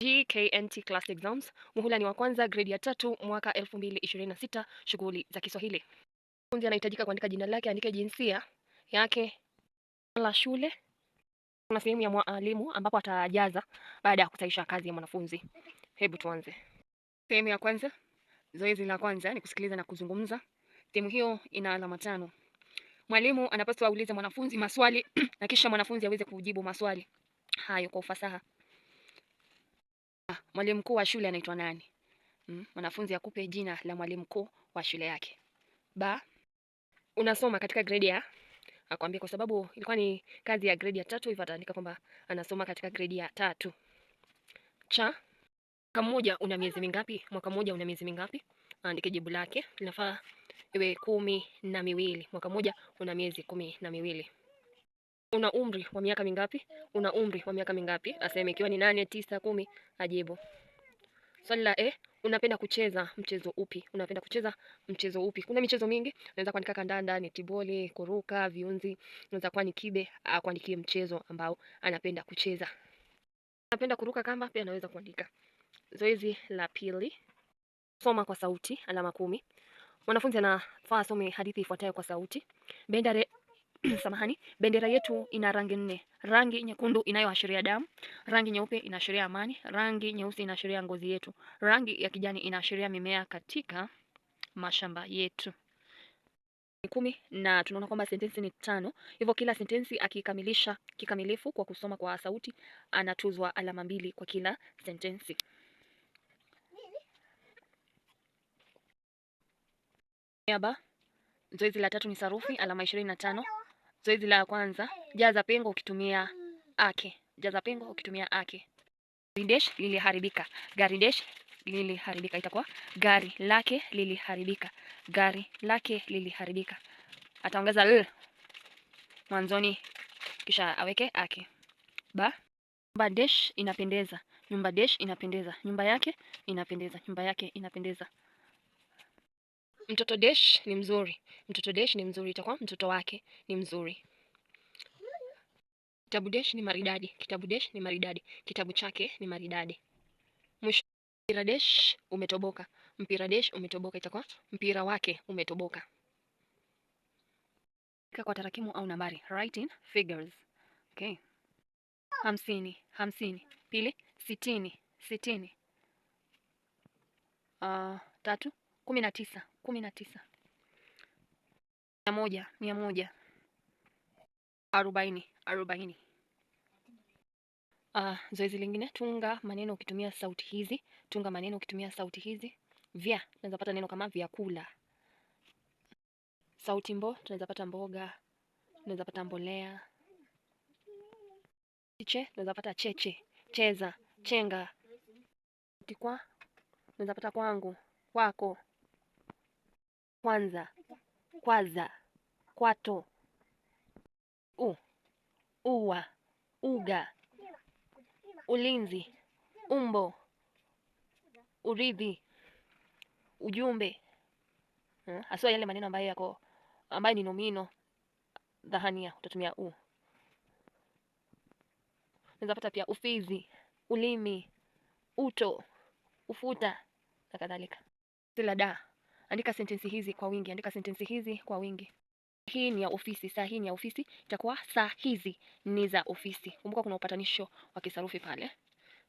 GKNT class exams, muhula ni wa kwanza, gredi ya 3, mwaka 2026. Shughuli za Kiswahili. Mwanafunzi anahitajika kuandika jina lake, andike jinsia yake, la shule. Kuna sehemu ya mwalimu ambapo atajaza baada ya kusahisha kazi ya mwanafunzi. Hebu tuanze. Sehemu ya kwanza, zoezi la kwanza ni kusikiliza na kuzungumza. Sehemu hiyo ina alama 5. Mwalimu anapaswa aulize mwanafunzi maswali na kisha mwanafunzi aweze kujibu maswali hayo kwa ufasaha. Mwalimu mkuu wa shule anaitwa nani? Mwanafunzi akupe jina la mwalimu mkuu wa shule yake. Ba, unasoma katika gredi ya, akwambia kwa sababu ilikuwa ni kazi ya gredi ya 3, hivyo ataandika kwamba anasoma katika gredi ya 3. Cha, mwaka mmoja una miezi mingapi? Mwaka mmoja una miezi mingapi? Andike jibu lake, linafaa iwe 12. Mwaka mmoja una miezi 12. Una umri wa miaka mingapi? Una umri wa miaka mingapi? Aseme ikiwa ni 8, 9, 10, ajibu. Swali la unapenda kucheza mchezo upi? Unapenda kucheza mchezo upi? Kuna michezo mingi. Unaweza kuandika kandanda, netiboli, kuruka, viunzi. Unaweza kuwa ni kibe, kuandikie mchezo ambao anapenda kucheza. Anapenda kuruka kamba, pia anaweza kuandika. Zoezi la pili. Soma kwa sauti, alama 10. Mwanafunzi anafaa asome hadithi ifuatayo kwa sauti. Bendera yetu ina rangi 4. Rangi nyekundu inayoashiria damu, rangi nyeupe inaashiria amani, rangi nyeusi inaashiria ngozi yetu, rangi ya kijani inaashiria mimea katika mashamba yetu. 10 na tunaona kwamba sentensi ni 5. Hivyo kila sentensi akikamilisha kikamilifu kwa kusoma kwa sauti anatuzwa alama 2 kwa kila sentensi. Zoezi la 3 ni sarufi, alama 25. Zoezi la kwanza, jaza pengo ukitumia ake. Jaza pengo ukitumia ake. Gari dash liliharibika. Gari dash liliharibika, itakuwa gari lake liliharibika. Gari lake liliharibika. Ataongeza l mwanzoni kisha aweke ake. Nyumba dash inapendeza. Nyumba dash inapendeza. Nyumba yake inapendeza. Nyumba yake inapendeza. Mtoto dash ni mzuri. Mtoto dash ni mzuri, itakuwa mtoto wake ni mzuri. Kitabu dash ni maridadi. Kitabu dash ni maridadi. Kitabu chake ni maridadi. Mwisho, mpira dash umetoboka. Mpira dash umetoboka, itakuwa mpira wake umetoboka. Kwa tarakimu au nambari, writing figures. Okay. 50, 50. Pili, 60, 60. 3, 19, 19. 100, 100. 40, 40. Zoezi lingine, tunga maneno ukitumia sauti hizi. Tunga maneno ukitumia sauti hizi. Vya, tunaweza pata neno kama vyakula. Sauti mbo, tunaweza pata mboga, tunaweza pata mbolea. Che, tunaweza pata cheche, cheza, chenga. Tikwa, tunaweza pata kwangu, kwako, kwanza, kwaza, kwato, uwa, uga, ulinzi, umbo, urithi, ujumbe. Haswa yale maneno ambayo ni nomino dhahania utatumia u. Unaweza pata pia ufizi, ulimi, uto, ufuta na kadhalika. Sila da. Andika sentensi hizi kwa wingi. Andika sentensi hizi kwa wingi. Hii ni ya ofisi. Saa hii ni ya ofisi. Itakuwa saa hizi ni za ofisi. Kumbuka kuna upatanisho wa kisarufi pale.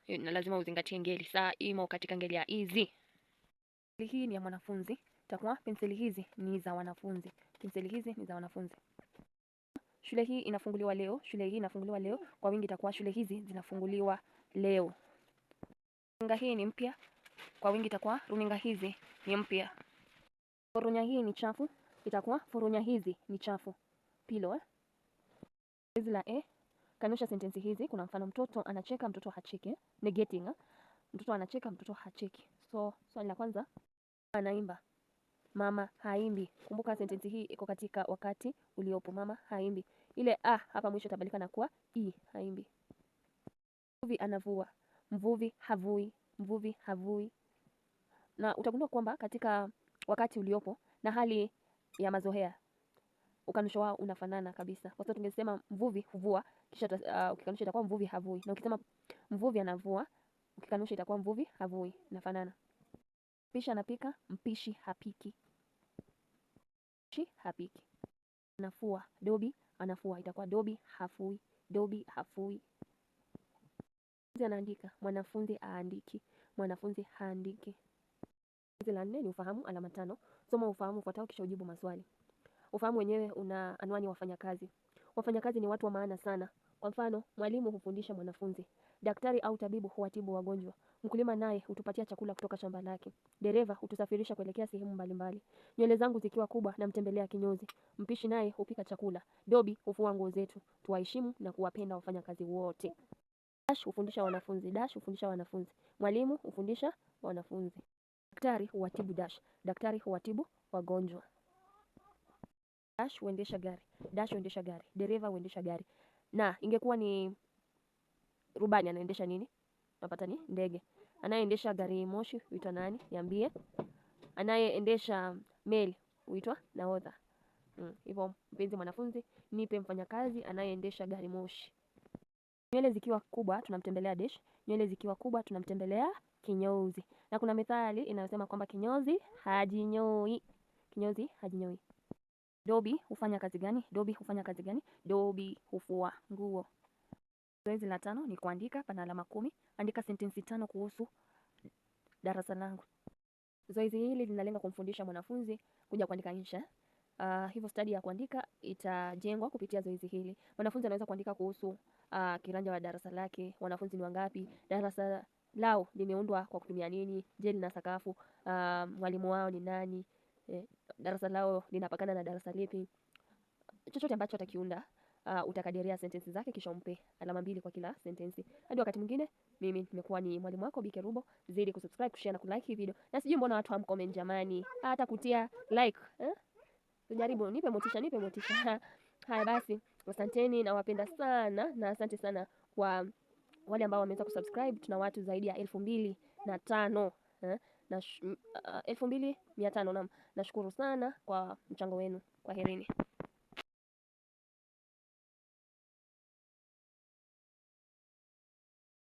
Na lazima uzingatie ngeli. Saa imo katika ngeli ya hizi. Hii ni ya mwanafunzi. Itakuwa penseli hizi ni za wanafunzi. Penseli hizi ni za wanafunzi. Shule hii inafunguliwa leo. Shule hii inafunguliwa leo. Kwa wingi itakuwa shule hizi zinafunguliwa leo. Runinga hii ni mpya. Kwa wingi itakuwa runinga hizi ni mpya. Foronya hii ni chafu. Itakuwa foronya hizi ni chafu. Pilo. Zoezi la kanusha sentensi hizi. Kuna mfano, mtoto anacheka, mtoto hacheki. Negating. Mtoto anacheka, mtoto hacheki. So swali la kwanza, anaimba, mama haimbi. Kumbuka sentensi hii iko katika wakati uliopo. Mama haimbi. Ile hapa mwisho tabadilika na kuwa haimbi. Mvuvi anavua, mvuvi havui. Mvuvi havui. Na utagundua kwamba katika wakati uliopo na hali ya mazoea ukanusho wao unafanana kabisa. Kwa sababu tungesema mvuvi huvua, kisha ukikanusha itakuwa mvuvi havui. Na ukisema mvuvi anavua, Ukikanusha itakuwa mvuvi havui, nafanana. Mpishi anapika, mpishi hapiki. Mpishi hapiki. Anafua, Dobi anafua, itakuwa Dobi hafui, Dobi hafui. Mwanafunzi anaandika, mwanafunzi aandiki, mwanafunzi haandiki. Zoezi la 4 ni ufahamu, alama 5. Soma ufahamu ufuatao kisha ujibu maswali. Ufahamu wenyewe una anwani wafanyakazi. Wafanyakazi ni watu wa maana sana. Kwa mfano, mwalimu hufundisha mwanafunzi. Daktari au tabibu huwatibu wagonjwa. Mkulima naye hutupatia chakula kutoka shamba lake. Dereva hutusafirisha kuelekea sehemu mbalimbali. Nywele zangu zikiwa kubwa namtembelea kinyozi. Mpishi naye hupika chakula. Dobi hufua nguo zetu. Tuwaheshimu na kuwapenda wafanyakazi wote. Dash hufundisha wanafunzi. Dash hufundisha wanafunzi. Mwalimu hufundisha wanafunzi. Daktari huwatibu dash. Daktari huwatibu wagonjwa. Dash huendesha gari. Dash huendesha gari. Dereva huendesha gari. Na ingekuwa ni rubani anaendesha nini? Unapata ni ndege. Anayeendesha gari moshi huitwa nani? Niambie. Anayeendesha meli huitwa nahodha. Hivyo mpenzi mwanafunzi, nipe mfanyakazi anayeendesha gari moshi. Nywele zikiwa kubwa tunamtembelea dash. Nywele zikiwa kubwa tunamtembelea kinyozi. Na kuna methali inayosema kwamba kinyozi hajinyoi. Kinyozi hajinyoi. Dobi hufanya kazi gani? Dobi hufanya kazi gani? Dobi hufua nguo. Zoezi la 5 ni kuandika, pana alama 10. Andika sentensi 5 kuhusu darasa langu. Zoezi hili linalenga kumfundisha mwanafunzi kuja kuandika insha. Hivyo stadi ya kuandika itajengwa kupitia zoezi hili. Mwanafunzi anaweza kuandika kuhusu kiranja wa darasa lake, wanafunzi ni wangapi, darasa lao limeundwa kwa kutumia nini, je, lina sakafu, mwalimu wao ni nani, darasa lao linapakana na darasa lipi. Chochote ambacho atakiunda, utakadiria sentensi zake kisha umpe alama 2 kwa kila sentensi. Hadi wakati mwingine, mimi nimekuwa ni mwalimu wako Bike Rubo. Zidi kusubscribe, kushare na kulike hii video. Na sijui mbona watu hamcomment jamani. Hata kutia like, Tujaribu, nipe motisha, nipe motisha. Haya basi, asanteni na wapenda sana na asante sana kwa wale ambao wameweza kusubscribe. Tuna watu zaidi ya 2500 na 2500 naam. Nashukuru sana kwa mchango wenu. Kwaherini.